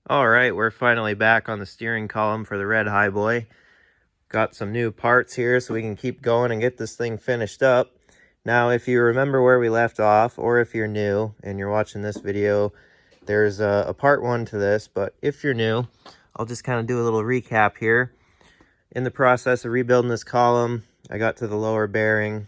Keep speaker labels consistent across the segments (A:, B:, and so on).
A: All right, we're finally back on the steering column for the red Highboy. Got some new parts here so we can keep going and get this thing finished up. Now, if you remember where we left off, or if you're new and you're watching this video, there's a part one to this, but if you're new, I'll just kind of do a little recap here. In the process of rebuilding this column, I got to the lower bearing,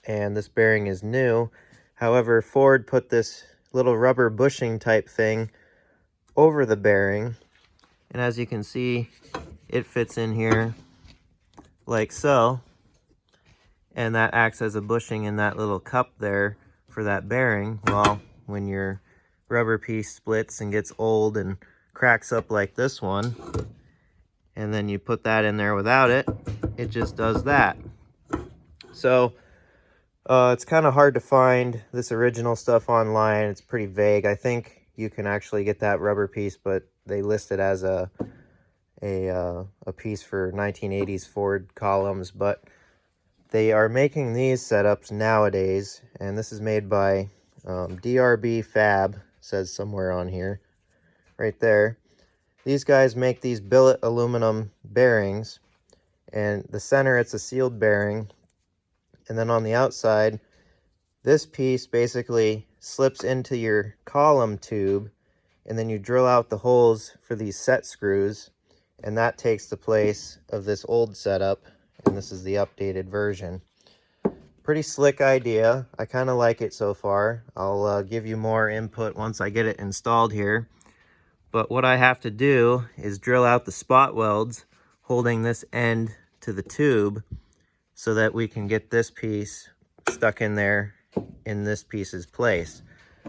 A: and this bearing is new. However, Ford put this little rubber bushing type thing over the bearing, and as you can see, it fits in here like so, and that acts as a bushing in that little cup there for that bearing. Well, when your rubber piece splits and gets old and cracks up like this one, and then you put that in there without it, it just does that. So it's kind of hard to find this original stuff online. It's pretty vague. I think you can actually get that rubber piece, but they list it as a piece for 1980s Ford columns. But they are making these setups nowadays, and this is made by DRB Fab, says somewhere on here, right there. These guys make these billet aluminum bearings, and the center, it's a sealed bearing, and then on the outside, this piece basically slips into your column tube, and then you drill out the holes for these set screws, and that takes the place of this old setup, and this is the updated version. Pretty slick idea. I kind of like it so far. I'll give you more input once I get it installed here. But what I have to do is drill out the spot welds holding this end to the tube so that we can get this piece stuck in there in this piece's place.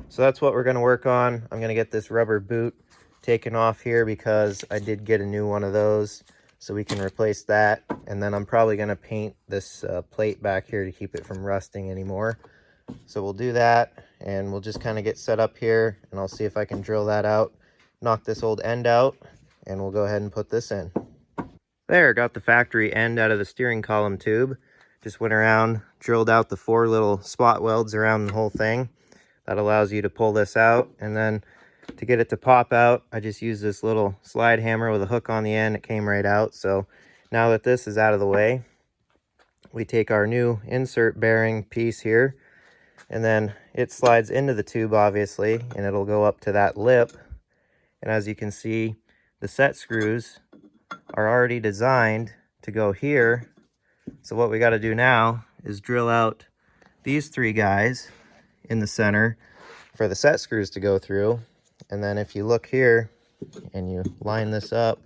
A: So that's what we're going to work on. I'm going to get this rubber boot taken off here because I did get a new one of those, so we can replace that. And then I'm probably going to paint this plate back here to keep it from rusting anymore. So we'll do that, and we'll just kind of get set up here, and I'll see if I can drill that out, knock this old end out, and we'll go ahead and put this in. There, got the factory end out of the steering column tube. Just went around, drilled out the 4 little spot welds around the whole thing. That allows you to pull this out, and then to get it to pop out, I just used this little slide hammer with a hook on the end. It came right out. So now that this is out of the way, we take our new insert bearing piece here, and then it slides into the tube, obviously, and it'll go up to that lip. And as you can see, the set screws are already designed to go here. So what we got to do now is drill out these 3 guys in the center for the set screws to go through. And then if you look here and you line this up,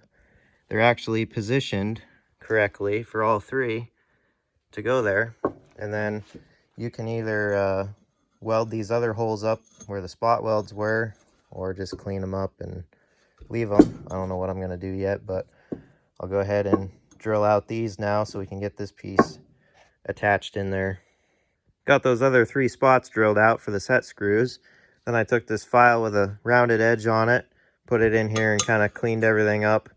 A: they're actually positioned correctly for all 3 to go there. And then you can either weld these other holes up where the spot welds were, or just clean them up and leave them. I don't know what I'm going to do yet, but I'll go ahead and drill out these now so we can get this piece attached in there. Got those other 3 spots drilled out for the set screws. Then I took this file with a rounded edge on it, put it in here, and kind of cleaned everything up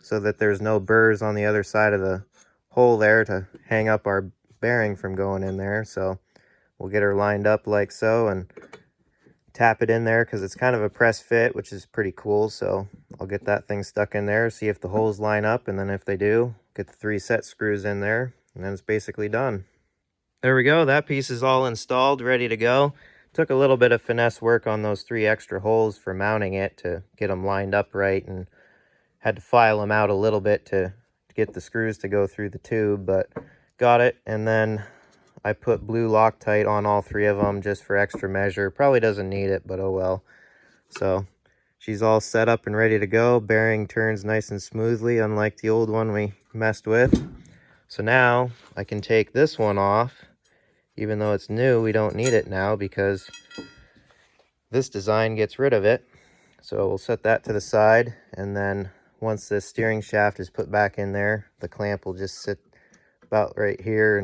A: so that there's no burrs on the other side of the hole there to hang up our bearing from going in there. So we'll get her lined up like so and tap it in there because it's kind of a press fit, which is pretty cool. So I'll get that thing stuck in there, see if the holes line up, and then if they do, get the 3 set screws in there, and then it's basically done. There we go. That piece is all installed, ready to go. Took a little bit of finesse work on those 3 extra holes for mounting it to get them lined up right, and had to file them out a little bit to get the screws to go through the tube, but got it. And then I put blue Loctite on all 3 of them just for extra measure. Probably doesn't need it, but oh well. So she's all set up and ready to go. Bearing turns nice and smoothly, unlike the old one we messed with. So now I can take this one off. Even though it's new, we don't need it now because this design gets rid of it. So we'll set that to the side, and then once this steering shaft is put back in there, the clamp will just sit about right here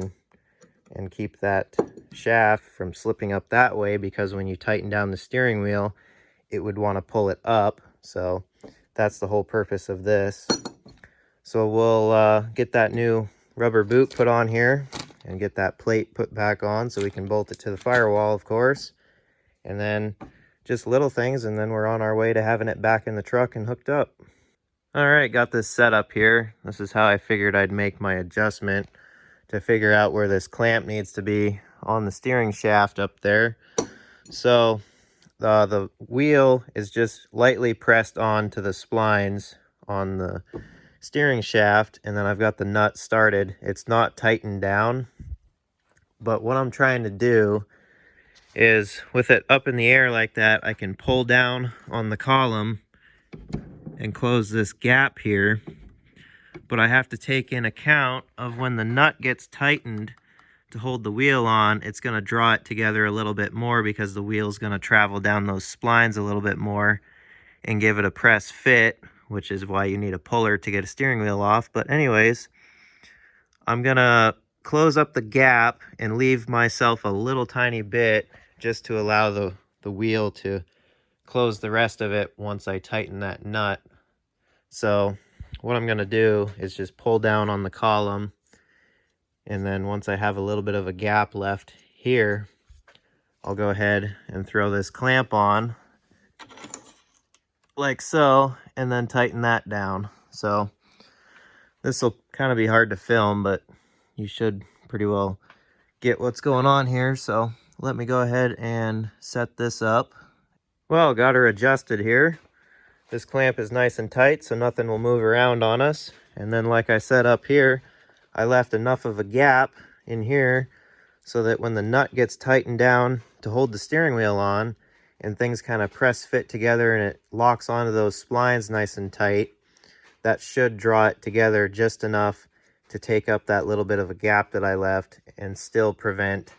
A: and keep that shaft from slipping up that way, because when you tighten down the steering wheel, it would want to pull it up. So that's the whole purpose of this. So we'll get that new rubber boot put on here and get that plate put back on so we can bolt it to the firewall, of course. And then just little things, and then we're on our way to having it back in the truck and hooked up. All right, got this set up here. This is how I figured I'd make my adjustment to figure out where this clamp needs to be on the steering shaft up there. So the wheel is just lightly pressed onto the splines on the steering shaft, and then I've got the nut started. It's not tightened down, but what I'm trying to do is, with it up in the air like that, I can pull down on the column and close this gap here, but I have to take in account of when the nut gets tightened to hold the wheel on, it's going to draw it together a little bit more because the wheel's going to travel down those splines a little bit more and give it a press fit, which is why you need a puller to get a steering wheel off. But anyways, I'm going to close up the gap and leave myself a little tiny bit just to allow the wheel to close the rest of it once I tighten that nut. So what I'm going to do is just pull down on the column, and then once I have a little bit of a gap left here, I'll go ahead and throw this clamp on like so, and then tighten that down. So this will kind of be hard to film, but you should pretty well get what's going on here. So let me go ahead and set this up. Well, got her adjusted here. This clamp is nice and tight, so nothing will move around on us. And then, like I said up here, I left enough of a gap in here so that when the nut gets tightened down to hold the steering wheel on and things kind of press fit together and it locks onto those splines nice and tight, that should draw it together just enough to take up that little bit of a gap that I left and still prevent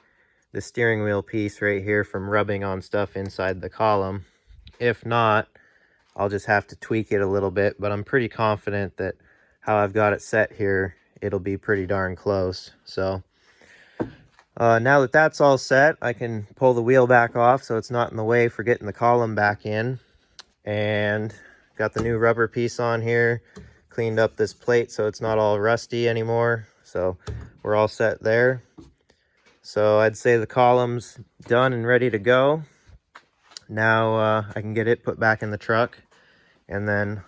A: the steering wheel piece right here from rubbing on stuff inside the column. If not, I'll just have to tweak it a little bit, but I'm pretty confident that how I've got it set here, it'll be pretty darn close. So now that that's all set, I can pull the wheel back off so it's not in the way for getting the column back in. And got the new rubber piece on here, cleaned up this plate so it's not all rusty anymore. So we're all set there. So I'd say the column's done and ready to go. Now I can get it put back in the truck. And then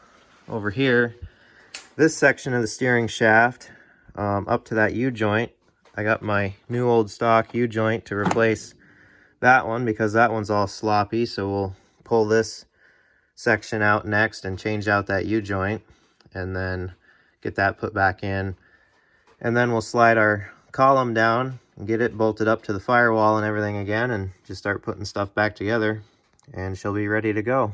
A: over here, this section of the steering shaft, up to that U-joint, I got my new old stock U-joint to replace that one because that one's all sloppy. So we'll pull this section out next and change out that U-joint and then get that put back in. And then we'll slide our column down and get it bolted up to the firewall and everything again and just start putting stuff back together, and she'll be ready to go.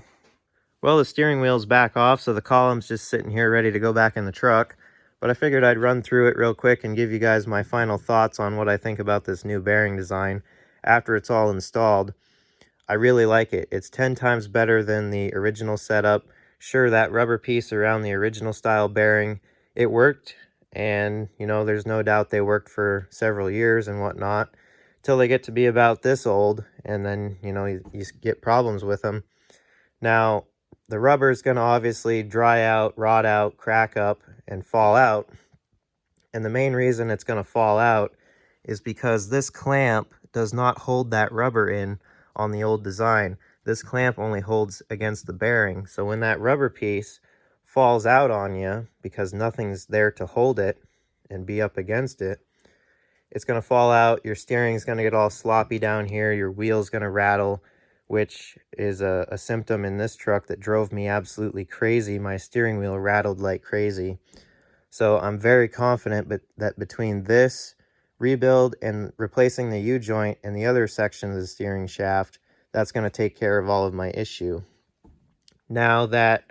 A: Well, the steering wheel's back off, so the column's just sitting here ready to go back in the truck. But I figured I'd run through it real quick and give you guys my final thoughts on what I think about this new bearing design after it's all installed. I really like it. It's 10 times better than the original setup. Sure, that rubber piece around the original style bearing, it worked. And, you know, there's no doubt they worked for several years and whatnot till they get to be about this old. And then, you know, you get problems with them. Now, the rubber is going to obviously dry out, rot out, crack up, and fall out. And the main reason it's going to fall out is because this clamp does not hold that rubber in on the old design. This clamp only holds against the bearing. So when that rubber piece falls out on you because nothing's there to hold it and be up against it, it's going to fall out. Your steering's going to get all sloppy down here. Your wheel's going to rattle, which is a symptom in this truck that drove me absolutely crazy. My steering wheel rattled like crazy. So I'm very confident that between this rebuild and replacing the U-joint and the other section of the steering shaft, that's going to take care of all of my issue. Now that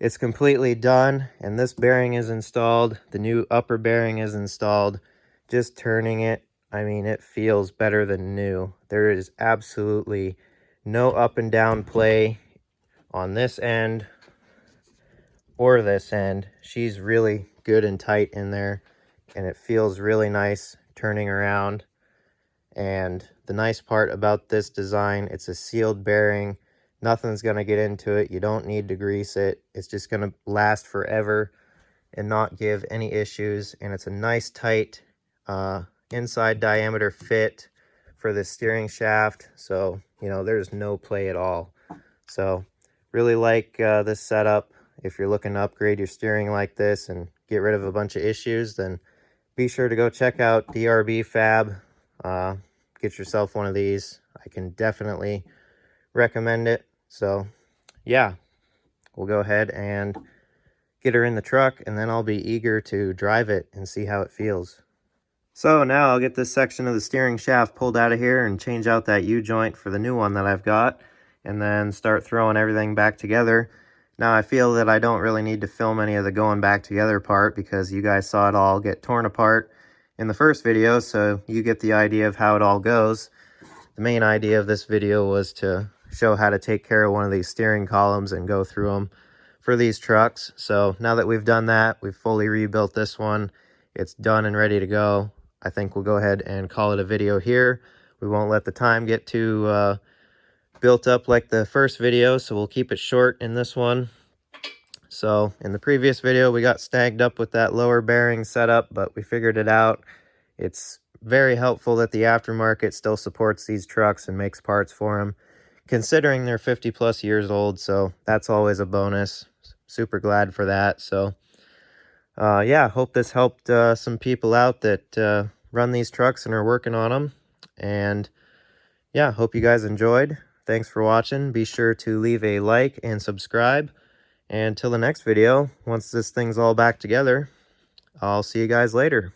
A: it's completely done and this bearing is installed, the new upper bearing is installed, just turning it, I mean, it feels better than new. There is absolutely no up and down play on this end or this end. She's really good and tight in there, and it feels really nice turning around. And the nice part about this design, it's a sealed bearing. Nothing's going to get into it. You don't need to grease it. It's just going to last forever and not give any issues. And it's a nice tight inside diameter fit for the steering shaft. So, you know, there's no play at all. So really like this setup. If you're looking to upgrade your steering like this and get rid of a bunch of issues, then be sure to go check out DRB Fab. Get yourself one of these. I can definitely recommend it. So yeah, we'll go ahead and get her in the truck, and then I'll be eager to drive it and see how it feels. So now I'll get this section of the steering shaft pulled out of here and change out that U-joint for the new one that I've got, and then start throwing everything back together. Now I feel that I don't really need to film any of the going back together part, because you guys saw it all get torn apart in the first video, so you get the idea of how it all goes. The main idea of this video was to show how to take care of one of these steering columns and go through them for these trucks. So now that we've done that, we've fully rebuilt this one. It's done and ready to go. I think we'll go ahead and call it a video here. We won't let the time get too built up like the first video, so we'll keep it short in this one. So in the previous video, we got snagged up with that lower bearing setup, but we figured it out. It's very helpful that the aftermarket still supports these trucks and makes parts for them, considering they're 50 plus years old. So that's always a bonus. Super glad for that. So yeah, hope this helped some people out that run these trucks and are working on them. And yeah, hope you guys enjoyed. Thanks for watching. Be sure to leave a like and subscribe. And till the next video, once this thing's all back together, I'll see you guys later.